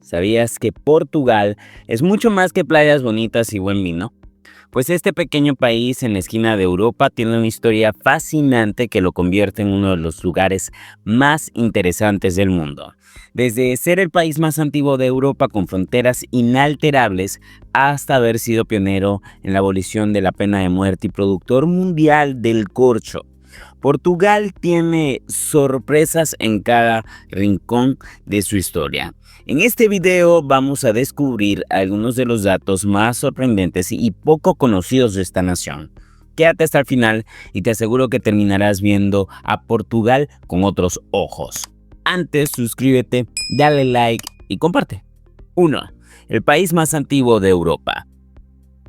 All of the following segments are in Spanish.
¿Sabías que Portugal es mucho más que playas bonitas y buen vino? Pues este pequeño país en la esquina de Europa tiene una historia fascinante que lo convierte en uno de los lugares más interesantes del mundo. Desde ser el país más antiguo de Europa con fronteras inalterables hasta haber sido pionero en la abolición de la pena de muerte y productor mundial del corcho. Portugal tiene sorpresas en cada rincón de su historia. En este video vamos a descubrir algunos de los datos más sorprendentes y poco conocidos de esta nación. Quédate hasta el final y te aseguro que terminarás viendo a Portugal con otros ojos. Antes, suscríbete, dale like y comparte. 1. El país más antiguo de Europa.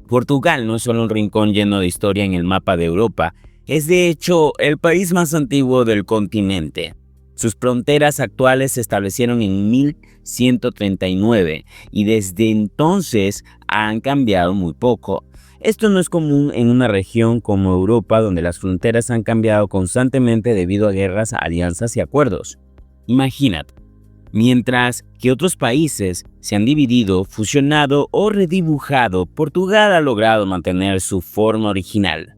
Portugal no es solo un rincón lleno de historia en el mapa de Europa, es de hecho el país más antiguo del continente. Sus fronteras actuales se establecieron en 1139 y desde entonces han cambiado muy poco. Esto no es común en una región como Europa, donde las fronteras han cambiado constantemente debido a guerras, alianzas y acuerdos. Imagínate, mientras que otros países se han dividido, fusionado o redibujado, Portugal ha logrado mantener su forma original.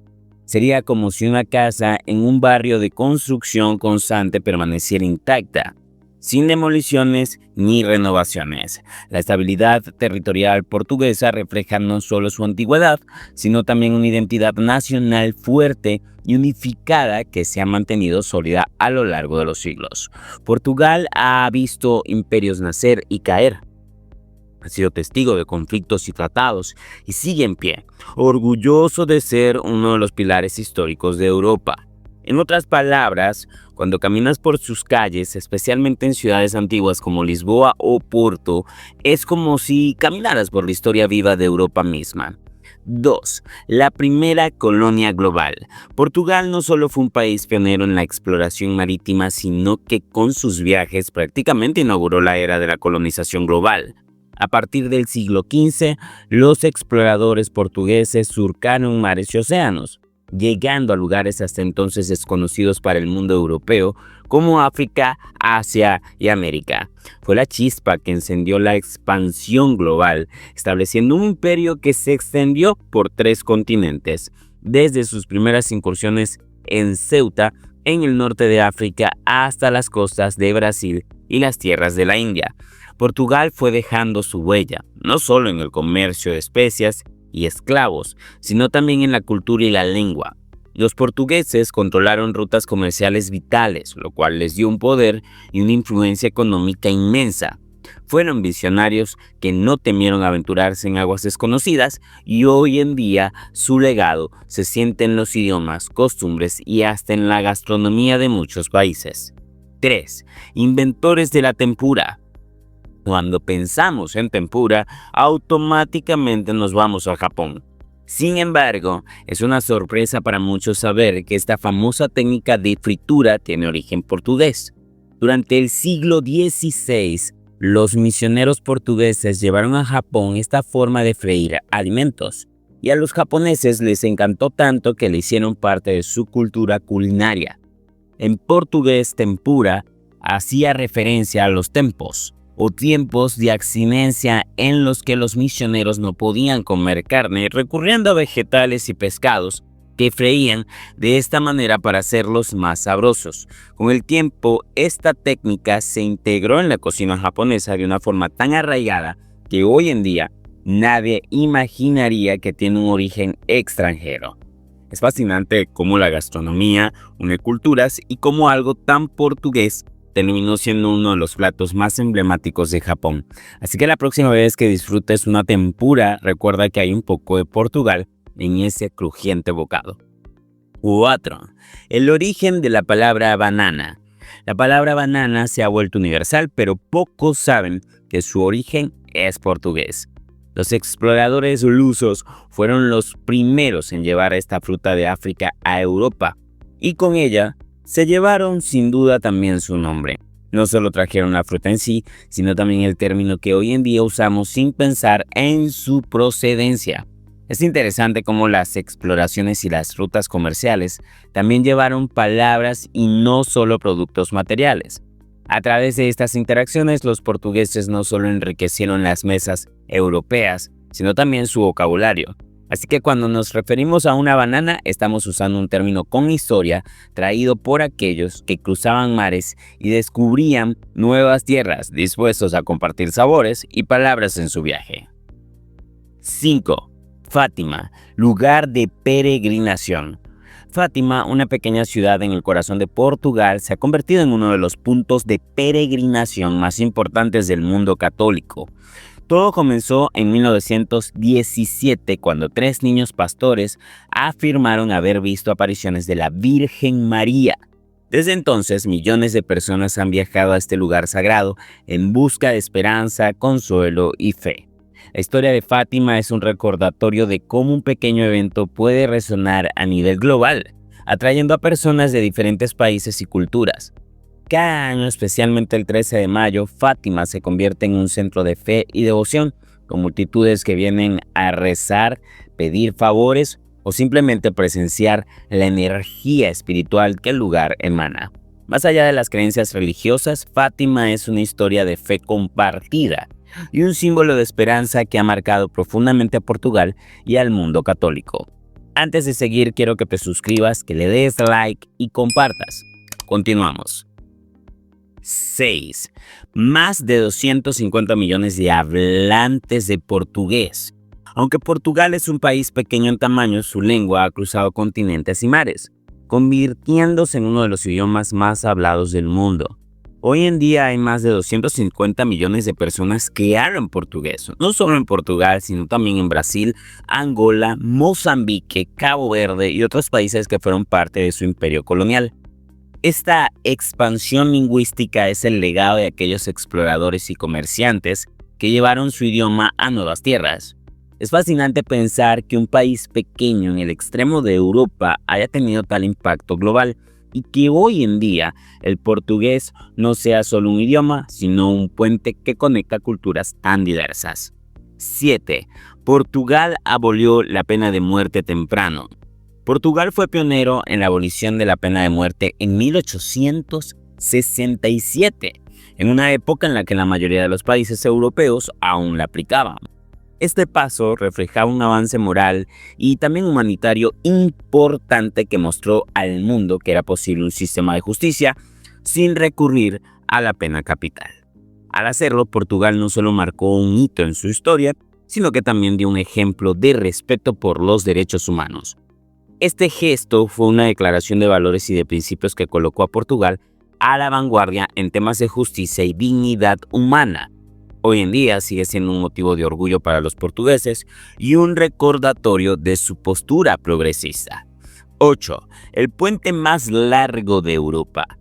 Sería como si una casa en un barrio de construcción constante permaneciera intacta, sin demoliciones ni renovaciones. La estabilidad territorial portuguesa refleja no solo su antigüedad, sino también una identidad nacional fuerte y unificada que se ha mantenido sólida a lo largo de los siglos. Portugal ha visto imperios nacer y caer. Ha sido testigo de conflictos y tratados y sigue en pie, orgulloso de ser uno de los pilares históricos de Europa. En otras palabras, cuando caminas por sus calles, especialmente en ciudades antiguas como Lisboa o Porto, es como si caminaras por la historia viva de Europa misma. 2. La primera colonia global. Portugal no solo fue un país pionero en la exploración marítima, sino que con sus viajes prácticamente inauguró la era de la colonización global. A partir del siglo XV, los exploradores portugueses surcaron mares y océanos, llegando a lugares hasta entonces desconocidos para el mundo europeo, como África, Asia y América. Fue la chispa que encendió la expansión global, estableciendo un imperio que se extendió por 3 continentes, desde sus primeras incursiones en Ceuta, en el norte de África, hasta las costas de Brasil y las tierras de la India. Portugal fue dejando su huella, no solo en el comercio de especias y esclavos, sino también en la cultura y la lengua. Los portugueses controlaron rutas comerciales vitales, lo cual les dio un poder y una influencia económica inmensa. Fueron visionarios que no temieron aventurarse en aguas desconocidas y hoy en día su legado se siente en los idiomas, costumbres y hasta en la gastronomía de muchos países. 3. Inventores de la tempura. Cuando pensamos en tempura, automáticamente nos vamos a Japón. Sin embargo, es una sorpresa para muchos saber que esta famosa técnica de fritura tiene origen portugués. Durante el siglo XVI, los misioneros portugueses llevaron a Japón esta forma de freír alimentos, y a los japoneses les encantó tanto que le hicieron parte de su cultura culinaria. En portugués, tempura hacía referencia a los tempos, o tiempos de abstinencia en los que los misioneros no podían comer carne, recurriendo a vegetales y pescados que freían de esta manera para hacerlos más sabrosos. Con el tiempo, esta técnica se integró en la cocina japonesa de una forma tan arraigada que hoy en día nadie imaginaría que tiene un origen extranjero. Es fascinante cómo la gastronomía une culturas y cómo algo tan portugués terminó siendo uno de los platos más emblemáticos de Japón. Así que la próxima vez que disfrutes una tempura, recuerda que hay un poco de Portugal en ese crujiente bocado. 4. El origen de la palabra banana. La palabra banana se ha vuelto universal, pero pocos saben que su origen es portugués. Los exploradores lusos fueron los primeros en llevar esta fruta de África a Europa, y con ella se llevaron sin duda también su nombre. No solo trajeron la fruta en sí, sino también el término que hoy en día usamos sin pensar en su procedencia. Es interesante cómo las exploraciones y las rutas comerciales también llevaron palabras y no solo productos materiales. A través de estas interacciones, los portugueses no solo enriquecieron las mesas europeas, sino también su vocabulario. Así que cuando nos referimos a una banana, estamos usando un término con historia traído por aquellos que cruzaban mares y descubrían nuevas tierras, dispuestos a compartir sabores y palabras en su viaje. 5. Fátima, lugar de peregrinación. Fátima, una pequeña ciudad en el corazón de Portugal, se ha convertido en uno de los puntos de peregrinación más importantes del mundo católico. Todo comenzó en 1917, cuando 3 niños pastores afirmaron haber visto apariciones de la Virgen María. Desde entonces, millones de personas han viajado a este lugar sagrado en busca de esperanza, consuelo y fe. La historia de Fátima es un recordatorio de cómo un pequeño evento puede resonar a nivel global, atrayendo a personas de diferentes países y culturas. Cada año, especialmente el 13 de mayo, Fátima se convierte en un centro de fe y devoción, con multitudes que vienen a rezar, pedir favores o simplemente presenciar la energía espiritual que el lugar emana. Más allá de las creencias religiosas, Fátima es una historia de fe compartida y un símbolo de esperanza que ha marcado profundamente a Portugal y al mundo católico. Antes de seguir, quiero que te suscribas, que le des like y compartas. Continuamos. 6. Más de 250 millones de hablantes de portugués. Aunque Portugal es un país pequeño en tamaño, su lengua ha cruzado continentes y mares, convirtiéndose en uno de los idiomas más hablados del mundo. Hoy en día hay más de 250 millones de personas que hablan portugués, no solo en Portugal, sino también en Brasil, Angola, Mozambique, Cabo Verde y otros países que fueron parte de su imperio colonial. Esta expansión lingüística es el legado de aquellos exploradores y comerciantes que llevaron su idioma a nuevas tierras. Es fascinante pensar que un país pequeño en el extremo de Europa haya tenido tal impacto global, y que hoy en día el portugués no sea solo un idioma, sino un puente que conecta culturas tan diversas. 7. Portugal abolió la pena de muerte temprano. Portugal fue pionero en la abolición de la pena de muerte en 1867, en una época en la que la mayoría de los países europeos aún la aplicaban. Este paso reflejaba un avance moral y también humanitario importante que mostró al mundo que era posible un sistema de justicia sin recurrir a la pena capital. Al hacerlo, Portugal no solo marcó un hito en su historia, sino que también dio un ejemplo de respeto por los derechos humanos. Este gesto fue una declaración de valores y de principios que colocó a Portugal a la vanguardia en temas de justicia y dignidad humana. Hoy en día sigue siendo un motivo de orgullo para los portugueses y un recordatorio de su postura progresista. 8. El puente más largo de Europa.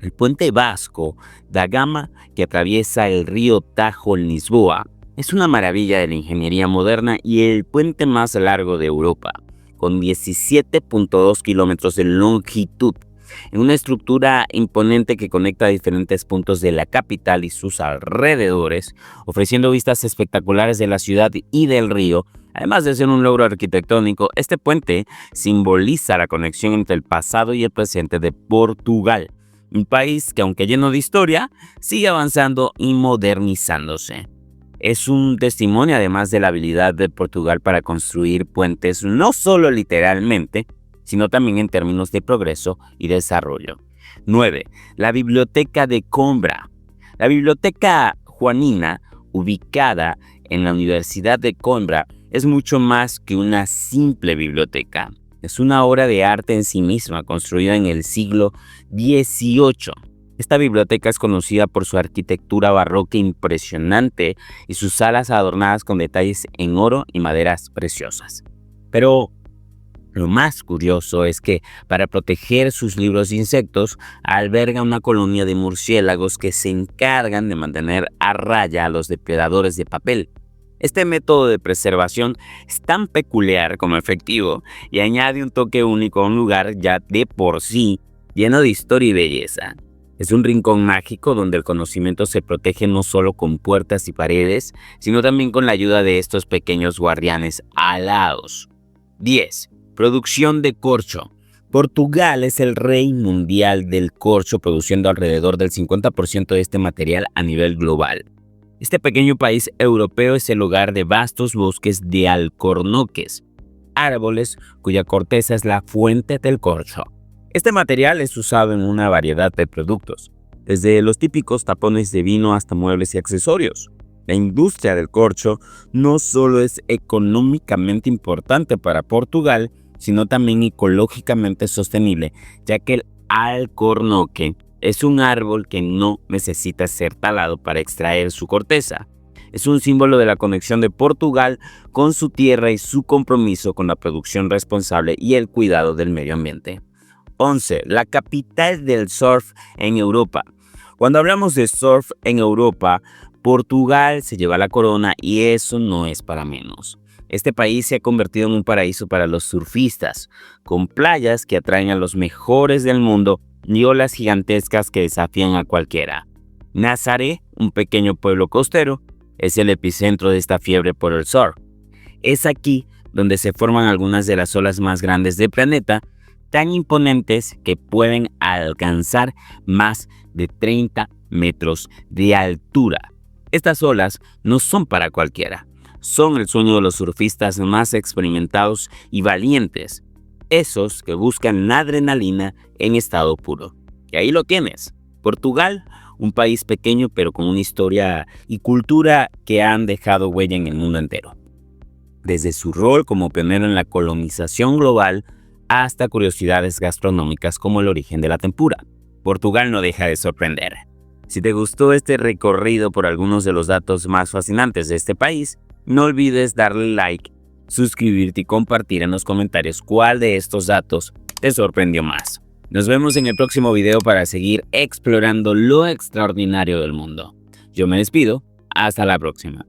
El puente Vasco da Gama, que atraviesa el río Tajo en Lisboa, es una maravilla de la ingeniería moderna y el puente más largo de Europa, con 17.2 kilómetros de longitud, en una estructura imponente que conecta diferentes puntos de la capital y sus alrededores, ofreciendo vistas espectaculares de la ciudad y del río. Además de ser un logro arquitectónico, este puente simboliza la conexión entre el pasado y el presente de Portugal, un país que, aunque lleno de historia, sigue avanzando y modernizándose. Es un testimonio además de la habilidad de Portugal para construir puentes no solo literalmente, sino también en términos de progreso y desarrollo. 9. La Biblioteca de Coimbra. La Biblioteca Joanina, ubicada en la Universidad de Coimbra, es mucho más que una simple biblioteca. Es una obra de arte en sí misma, construida en el siglo XVIII. Esta biblioteca es conocida por su arquitectura barroca impresionante y sus salas adornadas con detalles en oro y maderas preciosas. Pero lo más curioso es que, para proteger sus libros de insectos, alberga una colonia de murciélagos que se encargan de mantener a raya a los depredadores de papel. Este método de preservación es tan peculiar como efectivo y añade un toque único a un lugar ya de por sí lleno de historia y belleza. Es un rincón mágico donde el conocimiento se protege no solo con puertas y paredes, sino también con la ayuda de estos pequeños guardianes alados. 10. Producción de corcho. Portugal es el rey mundial del corcho, produciendo alrededor del 50% de este material a nivel global. Este pequeño país europeo es el hogar de vastos bosques de alcornoques, árboles cuya corteza es la fuente del corcho. Este material es usado en una variedad de productos, desde los típicos tapones de vino hasta muebles y accesorios. La industria del corcho no solo es económicamente importante para Portugal, sino también ecológicamente sostenible, ya que el alcornoque es un árbol que no necesita ser talado para extraer su corteza. Es un símbolo de la conexión de Portugal con su tierra y su compromiso con la producción responsable y el cuidado del medio ambiente. 11. La capital del surf en Europa. Cuando hablamos de surf en Europa, Portugal se lleva la corona y eso no es para menos. Este país se ha convertido en un paraíso para los surfistas, con playas que atraen a los mejores del mundo y olas gigantescas que desafían a cualquiera. Nazaré, un pequeño pueblo costero, es el epicentro de esta fiebre por el surf. Es aquí donde se forman algunas de las olas más grandes del planeta, tan imponentes que pueden alcanzar más de 30 metros de altura. Estas olas no son para cualquiera. Son el sueño de los surfistas más experimentados y valientes, esos que buscan la adrenalina en estado puro. Y ahí lo tienes, Portugal, un país pequeño pero con una historia y cultura que han dejado huella en el mundo entero. Desde su rol como pionero en la colonización global hasta curiosidades gastronómicas como el origen de la tempura, Portugal no deja de sorprender. Si te gustó este recorrido por algunos de los datos más fascinantes de este país, no olvides darle like, suscribirte y compartir en los comentarios cuál de estos datos te sorprendió más. Nos vemos en el próximo video para seguir explorando lo extraordinario del mundo. Yo me despido, hasta la próxima.